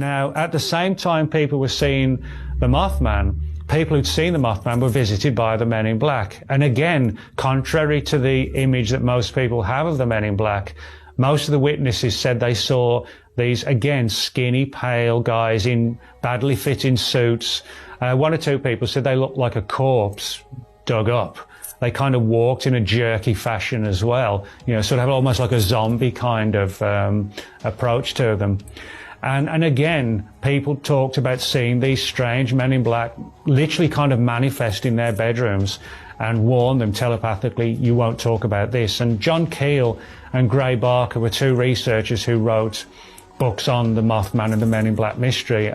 Now, at the same time people were seeing the Mothman, people who'd seen the Mothman were visited by the Men in Black. And again, contrary to the image that most people have of the Men in Black, most of the witnesses said they saw these, again, skinny, pale guys in badly fitting suits. One or two people said they looked like a corpse dug up. They kind of walked in a jerky fashion as well, you know, sort of almost like a zombie kind of approach to them. And again, people talked about seeing these strange Men in Black literally kind of manifest in their bedrooms and warn them telepathically, you won't talk about this. And John Keel and Gray Barker were two researchers who wrote books on the Mothman and the Men in Black mystery.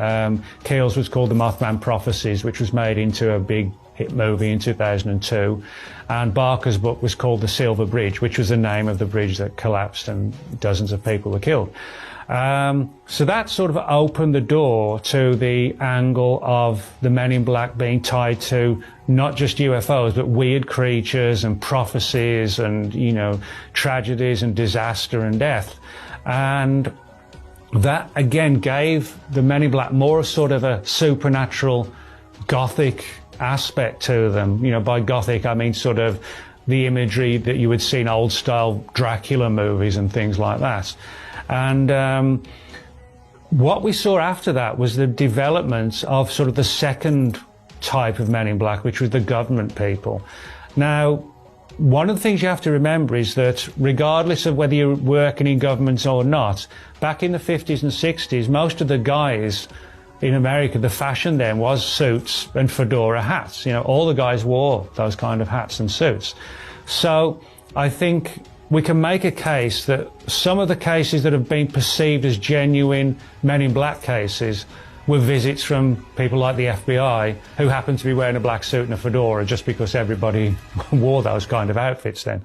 Keel's was called The Mothman Prophecies, which was made into a big hit movie in 2002. And Barker's book was called The Silver Bridge, which was the name of the bridge that collapsed and dozens of people were killed. So that sort of opened the door to the angle of the Men in Black being tied to not just UFOs, but weird creatures and prophecies and, you know, tragedies and disaster and death. And that, again, gave the Men in Black more sort of a supernatural, gothic aspect to them. You know, by gothic, I mean sort of the imagery that you would see in old-style Dracula movies and things like that. And what we saw after that was the development of sort of the second type of Men in Black, which was the government people. Now, one of the things you have to remember is that regardless of whether you're working in governments or not, back in the 50s and 60s, most of the guys in America, the fashion then was suits and fedora hats. You know, all the guys wore those kind of hats and suits. So I think we can make a case that some of the cases that have been perceived as genuine Men in Black cases were visits from people like the FBI who happened to be wearing a black suit and a fedora just because everybody wore those kind of outfits then.